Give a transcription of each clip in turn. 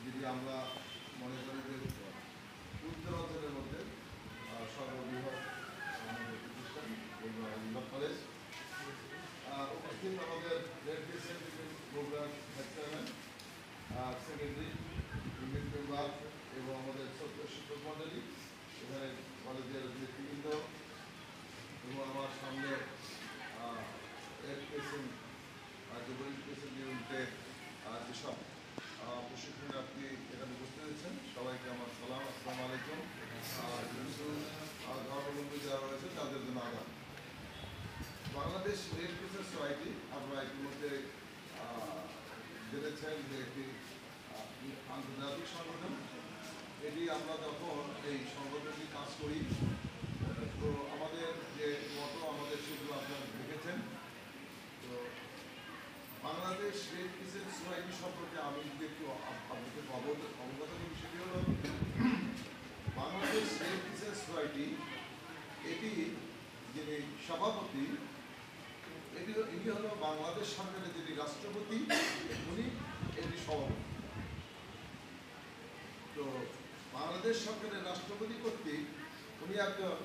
যেটি আমরা মনে করি যে উত্তরাঞ্চলের মধ্যে সর্ববৃহৎ আমাদের প্রতিষ্ঠান বগুড়া কলেজ। উপস্থিত আমাদের red crescent programme chairman, secretary, unit member এবং আমাদের শিক্ষক মন্ডলী, এখানে কলেজের নেতৃবৃন্দ এবং আমার সামনে রেড ক্রিসেন্ট ইউনিটের যেসব প্রশিক্ষণার্থী এখানে উপস্থিত হয়েছেন, সবাইকে আমার সালাম, আসসালামু আলাইকুম। ধর্মবন্ধু যারা রয়েছে তাদের জন্য আগাম। বাংলাদেশ রেড ক্রিসেন্ট সোসাইটি আপনারা ইতিমধ্যে জেনেছেন যে একটি আন্তর্জাতিক সংগঠন। এটি আমরা যখন এই সংগঠনটি কাজ করি, তো আমাদের যে মতো আমাদের সেগুলো আপনারা দেখেছেন। তো বাংলাদেশ রেড ক্রিসেন্ট সোসাইটি সম্পর্কে আমি যদি একটু আপনাকে অবগত করি, সেটি হল বাংলাদেশ রেড ক্রিসেন্ট সোসাইটি, এটি যিনি সভাপতি, ইনি হল বাংলাদেশ সরকারের যিনি রাষ্ট্রপতি, উনি এটি সভাপতি। তো বাংলাদেশ সরকারের রাষ্ট্রপতি কর্তৃক উনি একজন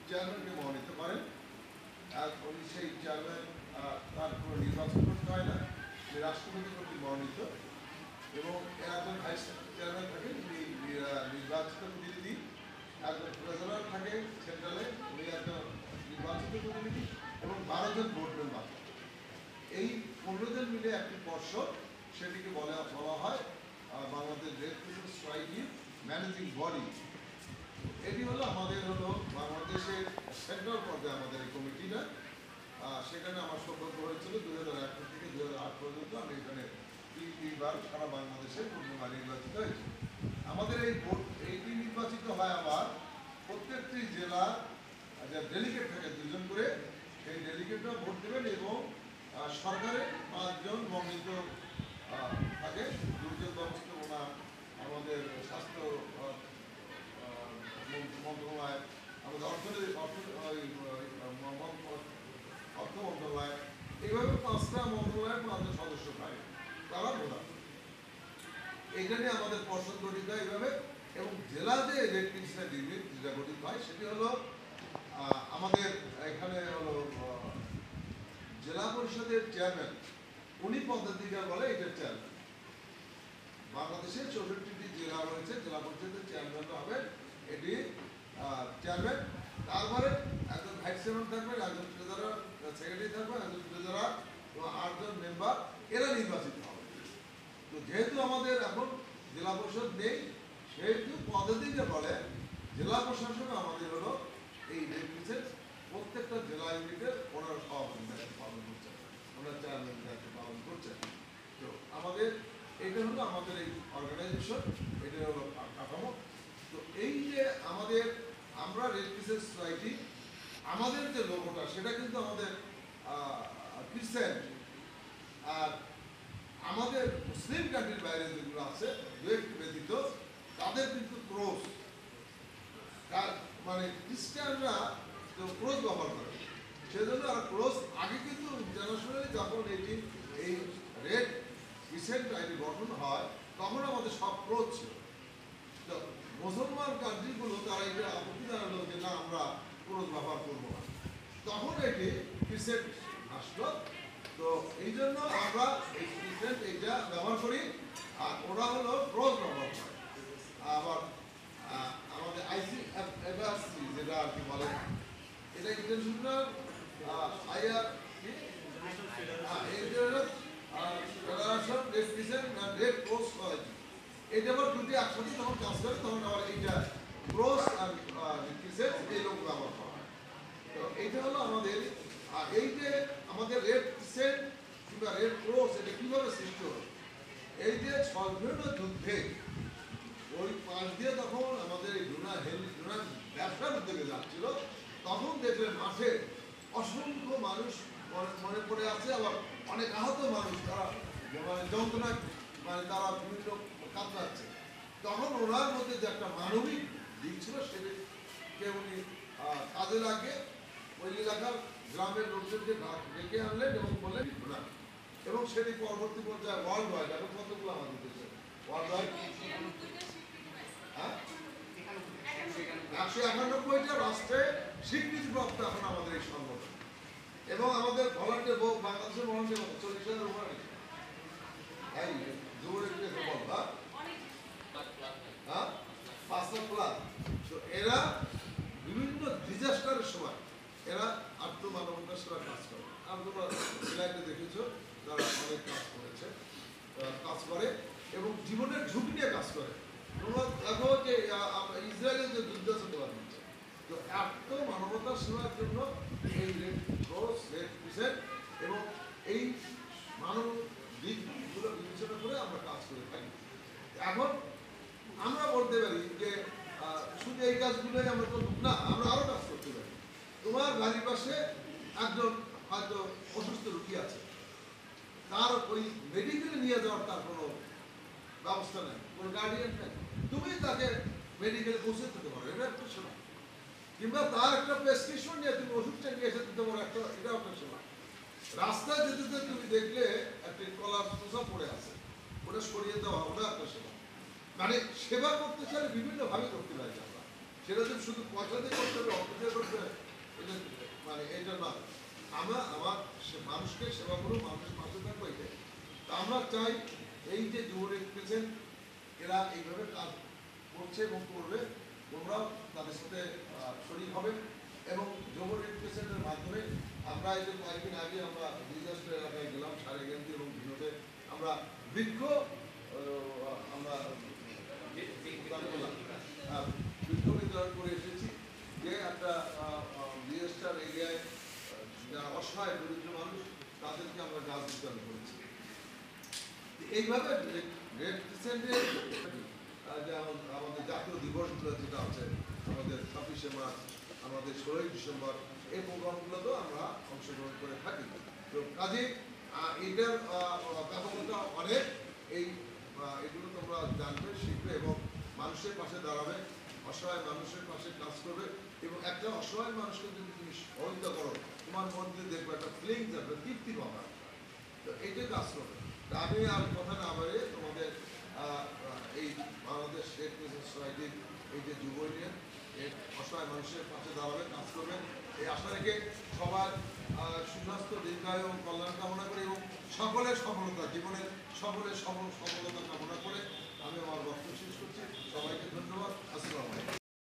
চেয়ারম্যানকে মনোনীত করেন। আর উনি সেই চেয়ারম্যান তার কোনো নির্বাচন করতে হয় না, রাষ্ট্রপতি কর্তৃক মনোনীত। এবং এর একজন ভাইস চেয়ারম্যান থাকেন, উনি নির্বাচিত প্রতিনিধি। একজন ট্রেজারার থাকে সেন্ট্রালে, উনি একজন নির্বাচিত প্রতিনিধি, এবং 12 জন বোর্ড মেম্বার। এই 15 জন মিলে একটি পর্ষদ, সেটিকে বলা হয় বাংলাদেশ রেড ক্রিসেন্ট সোসাইটির ম্যানেজিং বডি। এটি হলো আমাদের বাংলাদেশের সেন্ট্রাল পর্যায়ে আমাদের এই কমিটিটা। সেখানে আমার সৌভাগ্য হয়েছিল 2001 থেকে 2008 পর্যন্ত আমি এখানে 3বার সারা বাংলাদেশে পূর্ণবার নির্বাচিত হয়েছি। আমাদের এইটি নির্বাচিত হয় আবার প্রত্যেকটি জেলার যে ডেলিগেট থাকে 2 জন করে, সেই ডেলিগেটরা ভোট দেবেন। এবং সরকারের 5 জন মনোনীত থাকে। দুর্যোগ ব্যবস্থাপনা, আমাদের স্বাস্থ্য মন্ত্রণালয়, আমাদের অর্থ মন্ত্রণালয়, এইভাবে 5টা মন্ত্রণালয়ের 5 জন সদস্য পায়, তারা ভোটার। এইটা নিয়ে আমাদের পর্ষদ গঠিত হয় এইভাবে। এবং জেলা যে রেড ক্রিসেন্ট ইউনিট যেটা গঠিত হয়, সেটি হলো আমাদের এখানে হলো জেলা পরিষদের চেয়ারম্যান, উনি পদাধিকার বলে এটার চেয়ারম্যান। বাংলাদেশের 64টি জেলা রয়েছে, জেলা পরিষদের চেয়ারম্যানরা হবেন এটি চেয়ারম্যান। তারপরে একজন ভাইস চেয়ারম্যান থাকবেন, একজন ট্রেজারার, সেক্রেটারি থাকবেন, একজন ট্রেজারার এবং 8 জন মেম্বার, এরা নির্বাচিত হবে। তো যেহেতু আমাদের এখন জেলা পরিষদ নেই, সেহেতু পদাধিকার বলে জেলা প্রশাসন আমাদের হলো এই রেড ক্রিসেন্ট প্রত্যেকটা জেলা ইউনিটের ওনারা সভাপতি দায়িত্ব পালন করছেন, ওনারা চেয়ারম্যান দায়িত্ব পালন করছেন। তো আমাদের এটা হলো আমাদের এই অর্গানাইজেশন, এটা হলো কাঠামো। তো এই যে আমরা রেড ক্রিসেন্ট সোসাইটি, আমাদের যে লোগোটা সেটা কিন্তু আমাদের ক্রিসেন্ট। আর আমাদের মুসলিম কান্ট্রির বাইরে যেগুলো আছে, দু একটি ব্যতীত, তাদের কিন্তু ক্রস, মানে খ্রিস্টানরা তো ক্রস ব্যবহার করে, সেজন্য আর ক্রস আগে কিন্তু জানাশোনালি যখন এই রেড ক্রিসেন্ট আইডি গঠন হয়, তখন আমাদের সব ক্রস ছিল। তো মুসলমান কান্ট্রিগুলো তারা এটা আপত্তি জানালো যে না, আমরা ক্রস ব্যবহার করবো না, তখন এটি ক্রিসেন্ট আসলো। তো এই জন্য আমরা এই ক্রিসেন্ট এইটা ব্যবহার করি, আর ওরা হলো ক্রস ব্যবহার করে। আবার আমাদের ICFRC যেটা আর কি বলে, এটা international federation red crescent and red cross society. এটা আবার দুটি একসাথে যখন কাজ করে, তখন আবার এইটা ক্রস আর ক্রিসেন্ট এই লোক ব্যবহার করা হয়। তো এইটা হলো আমাদের। আর এই যে আমাদের রেড ক্রিসেন্ট কিংবা রেড ক্রস, এটা কিভাবে সৃষ্টি হলো? এই যে সর্বনিম্ন যুদ্ধে ওই পাশ দিয়ে তখন আমাদের এই ডোনার ব্যবসার উদ্যোগে যাচ্ছিল, তখন দেখলেন মাঠে অসংখ্য মানুষ মনে পড়ে আছে, আবার অনেক আহত মানুষ, তারা মানে যন্ত্রণা, মানে তারা বিভিন্ন কাতরাচ্ছে। তখন ওনার মধ্যে যে একটা মানবিক দিক ছিল, সেটিকে উনি কাজে লাগে ওই এলাকার গ্রামের লোকজনকে ডেকে আনলেন এবং বললেন ঘোড়া। এবং সেটি পরবর্তী পর্যায়ে ওয়ার্ল্ড ওয়াইড, এখন কতগুলো আমাদের দেশে ওয়ার্ল্ড 191টা রাষ্ট্রে স্বীকৃতিপ্রাপ্ত এখন আমাদের এই সংগঠন এবং আমাদের ভলান্টিয়ার বাংলাদেশের ভলান্টিয়ার 40,000 উপরে এই জোরে বলবা হ্যাঁ 5 লাখ প্লাস। তো এরা বিভিন্ন ডিজাস্টারের সময় এরা আত্মমানবতার সেবা কাজ করে। আর তোমরা সিলাইটে দেখেছো যারা অনেক কাজ করেছে, কাজ করে এবং জীবনের ঝুঁকি নিয়ে কাজ করে। তোমরা দেখো যে ইসরায়েলের যে যুদ্ধ আছে তোমার হচ্ছে, তো আত্মমানবতার সেবার জন্য এই রেড ক্রস, রেড ক্রিসেন্ট এবং এই মানব দিকগুলো বিবেচনা করে আমরা কাজ করে থাকি। এখন আমরা বলতে পারি যে শুধু এই কাজগুলোই আমরা করব না, আমরা আরো কাজ করতে পারি। তোমার বাড়ির পাশে একজন হয়তো অসুস্থ রোগী আছে, তার ওই মেডিকেলে নিয়ে যাওয়ার তার কোনো ব্যবস্থা নেই, কোনো গার্ডিয়ান নেই, তুমি তাকে মেডিকেলে পৌঁছে দিতে পারো, এটা একটা সেবা। কিংবা তার একটা প্রেসক্রিপশন নিয়ে তুমি ওষুধটা নিয়ে এসে দিতে পারো, একটা এটাও একটা সেবা। রাস্তায় যেতে যেতে তুমি দেখলে একটা কলার পোষা পড়ে আছে, ওটা সরিয়ে দেওয়া, ওটা একটা সেবা। মানে সেবা করতে চাইলে বিভিন্নভাবে করতে পারি আমরা, সেটা যদি শুধু পয়সা দিয়ে করতে হবে, অর্থ দিয়ে করতে হবে, এটা মানে এটা না। আমরা আমার মানুষকে সেবা করবো, মানুষের পাশে থাকবো, এটাই। তা আমরা চাই এই যে যুব রিপ্রেজেন্ট এরা এইভাবে কাজ করছে এবং করবে, তোমরাও তাদের সাথে শরীর হবে এবং যুব রিপ্রেজেন্টের মাধ্যমে আমরা এই যে কয়েকদিন আগে আমরা ডিজাস্টার এলাকায় গেলাম, সারেগেন্দি এবং ভিনোতে আমরা বৃক্ষ আমরা বৃক্ষ বিতরণ করে এসেছি, যে একটা ডিজাস্টার এরিয়ায় যারা অসহায় দরিদ্র মানুষ তাদেরকে আমরা গাছ বিতরণ করেছি। এইভাবে রেড ক্রিসেন্টের যে আমাদের জাতীয় দিবসগুলো যেটা আছে, আমাদের 26শে মার্চ, আমাদের 16ই ডিসেম্বর, এই প্রোগ্রামগুলোতেও আমরা অংশগ্রহণ করে থাকি। তো কাজে এটার ব্যাপকতা অনেক, এগুলো তোমরা জানবে, শিখবে এবং মানুষের পাশে দাঁড়াবে, অসহায় মানুষের পাশে কাজ করবে এবং একটা অসহায় মানুষকে যদি তুমি সহযোগিতা করো, তোমার মধ্যে দেখবে একটা ফিলিংস, একটা তৃপ্তি পাবা, তো এইটাই কাজ করবে। আমি আর কথা না বাড়িয়ে তোমাদের এই বাংলাদেশ রেড ক্রিসেন্ট সোসাইটির এই যে যুব ইউনিয়ন এই অসহায় মানুষের পাশে দাঁড়াবে, কাজ করবে, এই আশা রেখে সবার সুস্বাস্থ্য, দীর্ঘায়ু এবং কল্যাণ কামনা করে এবং সকলের সফলতা, জীবনের সকলের সফলতা কামনা করে আমি আমার বক্তব্য শেষ করছি। সবাইকে ধন্যবাদ। আসসালামু আলাইকুম।